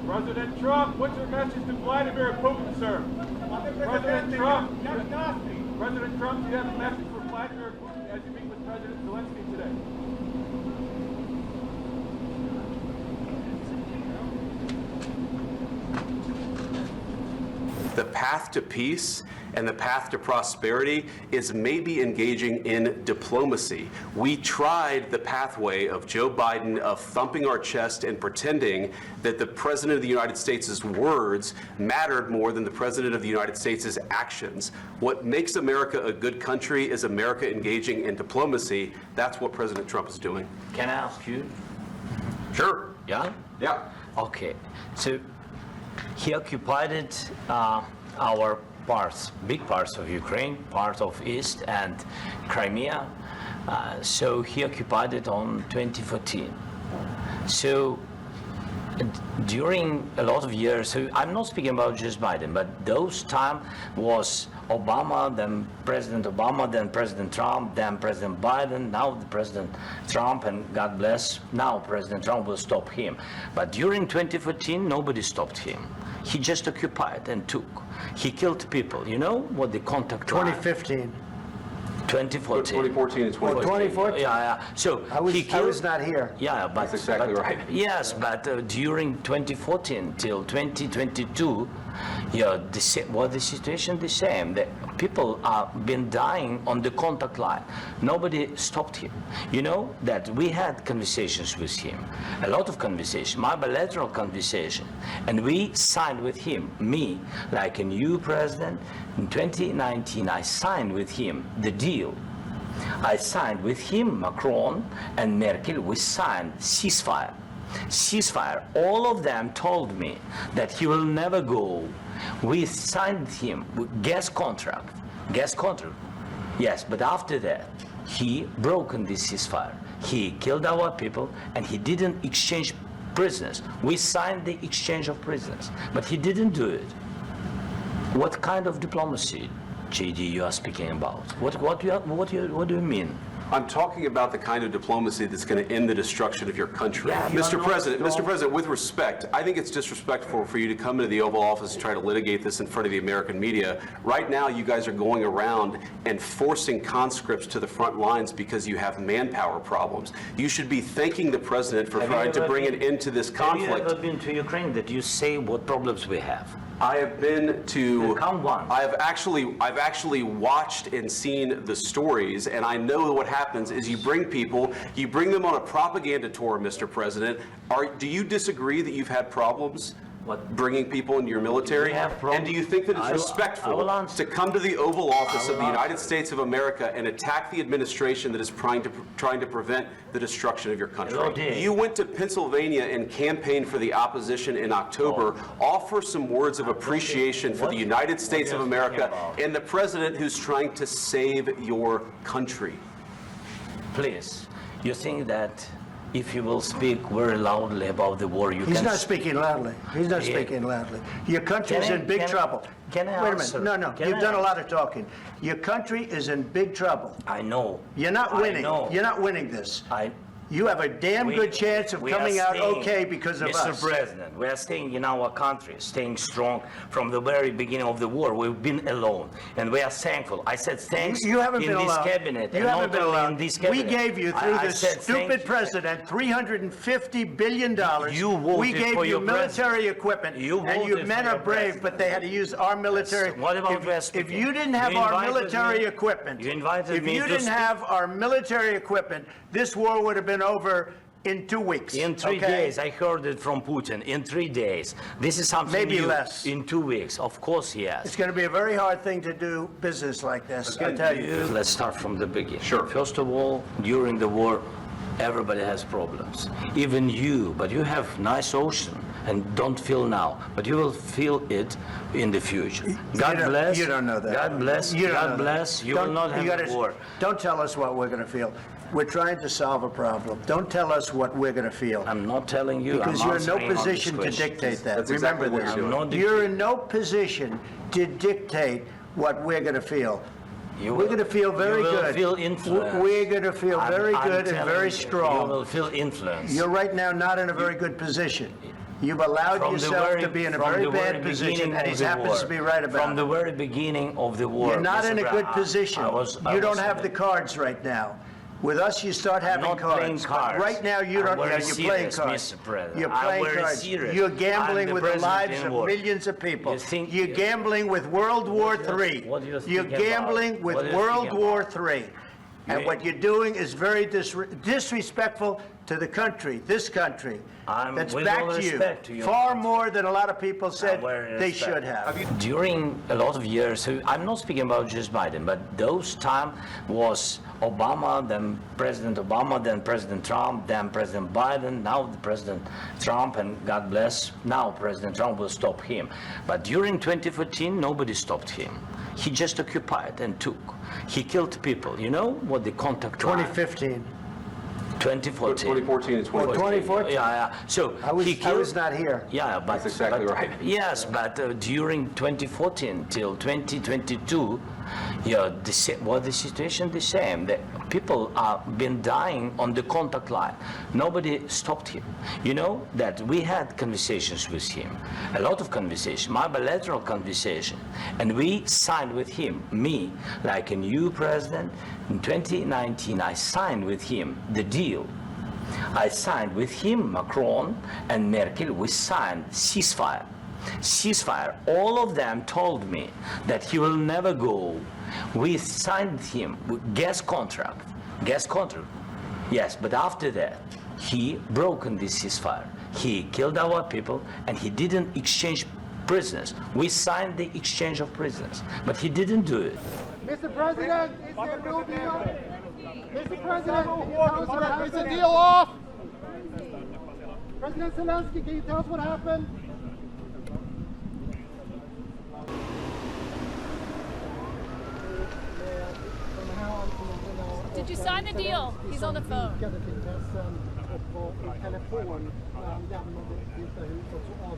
President Trump, what's your message to Vladimir Putin, sir? President Trump, President Trump, do you have a message for Vladimir Putin as you meet with President Zelensky today? The path to peace and the path to prosperity is maybe engaging in diplomacy. We tried the pathway of Joe Biden of thumping our chest and pretending that the President of the United States' words mattered more than the President of the United States' actions. What makes America a good country is America engaging in diplomacy. That's what President Trump is doing. Can I ask you? Sure. Yeah? Yeah. Okay. So he occupied our parts, big parts of Ukraine, part of East and Crimea. So he occupied it on 2014. So during a lot of years, so I'm not speaking about just Biden, but those time was Obama, then President Obama, then President Trump, then President Biden, now the President Trump, and God bless, now President Trump will stop him. But during 2014, nobody stopped him. He just occupied and took. He killed people. You know what the contact 2015. 2014 2014. and 2014. 2014? Yeah. So I was not here. Yeah, but That's exactly right. Yes, but during 2014 till 2022, yeah, the situation the same. The people have been dying on the contact line. Nobody stopped him. You know that we had conversations with him, a lot of conversations, my bilateral conversation, and we signed with him, me, like a new president. In 2019, I signed with him the deal. I signed with him, Macron and Merkel, we signed ceasefire. Ceasefire. All of them told me that he will never go. We signed him with gas contract. Yes, but after that, he broken this ceasefire. He killed our people and he didn't exchange prisoners. We signed the exchange of prisoners, but he didn't do it. What kind of diplomacy, JD, you are speaking about? What do you mean? I'm talking about the kind of diplomacy that's going to end the destruction of your country. Yeah, Mr. President, with respect, I think it's disrespectful for you to come into the Oval Office and try to litigate this in front of the American media. Right now, you guys are going around and forcing conscripts to the front lines because you have manpower problems. You should be thanking the President for trying to bring an end to this conflict. Have you ever been to Ukraine that you say what problems we have? I have been to. Count one. I've actually watched and seen the stories, and I know what happens is you bring them on a propaganda tour, Mr. President. Do you disagree that you've had problems? Bringing people into your military? And do you think that it's respectful to come to the Oval Office of the United States of America and attack the administration that is trying to prevent the destruction of your country? You went to Pennsylvania and campaigned for the opposition in October. Offer some words of appreciation for the United States of America and the president who's trying to save your country. Please, you think that if you will speak very loudly about the war, you can... He's not speaking loudly. He's not speaking loudly. Your country is in big trouble. Can I Wait a answer? minute. No. You've done a lot of talking. Your country is in big trouble. I know. You're not winning. I know. You're not winning this. You have a damn good chance of coming out okay because of us. Mr. President, we are staying in our country, staying strong from the very beginning of the war. We've been alone, and we are thankful. I said thanks you haven't in been this alone. cabinet. You haven't been alone. In this cabinet. We gave you, through this stupid president, $350 billion. You voted we gave for you your military equipment, and your men are brave, but they had to use our military. What about if you didn't have our military equipment, if you didn't have our military equipment, this war would have been over in 2 weeks. In 3 days, I heard it from Putin. In 3 days. This is something maybe new. Less. In 2 weeks, of course, yes. It's going to be a very hard thing to do business like this, I tell you. Let's start from the beginning. Sure. First of all, during the war, everybody has problems. Even you, but you have nice ocean and don't feel now, but you will feel it in the future. God bless. You don't know that. God bless. God bless. You will not have a war. Don't tell us what we're going to feel. We're trying to solve a problem. Don't tell us what we're going to feel. I'm not telling you. Because you're in no position to dictate that. Remember this. You're in no position to dictate what we're going to feel. We're going to feel very good. You will feel influence. We're going to feel very good and very strong. You will feel influence. You're right now not in a very good position. You've allowed From the yourself very- to be in a from very the bad very position, beginning and of he the happens war. to be right about From the it. very beginning of the war. You're not Mr. in a Brown, good position. I You don't was- have the cards right now. With us, you start having not playing cards. cards. But right now, you I'm don't. very Yeah, you're playing serious, cards. Mr. President. You're I'm playing very cards. serious. You're I'm gambling the with the president lives in of war. millions of people. You think- You're gambling with World War III. what do you You're think about? gambling with What do you World think War about? III. And what you're doing is very disrespectful to the country, this country, that's with all back to you, respect to you. far more than a lot of people said very they respect. should have. During a lot of years, so I'm not speaking about just Biden, but those time was Obama, then President Obama, then President Trump, then President Biden, now the President Trump, and God bless, now President Trump will stop him. But during 2014, nobody stopped him. He just occupied and took. He killed people. You know what the contact line? 2015. 2014. 2014 and 2015. 2014? Yeah. So I was, he killed. I was not here. Yeah, but That's exactly but- right. Yes, but during 2014 till 2022, yeah, the situation the same. The people are been dying on the contact line. Nobody stopped him. You know that we had conversations with him, a lot of conversation, my bilateral conversation, and we signed with him. Me, like a new president, in 2019, I signed with him the deal. I signed with him, Macron and Merkel, we signed ceasefire. Ceasefire. All of them told me that he will never go. We signed with him with gas contract. Gas contract. Yes, but after that, he broken this ceasefire. He killed our people and he didn't exchange prisoners. We signed the exchange of prisoners, but he didn't do it. Mr. President, is there no deal? Mr. President, can you tell us what happened? Is the deal off? President Zelensky, can you tell us what happened? Did you sign the deal? He's on the phone.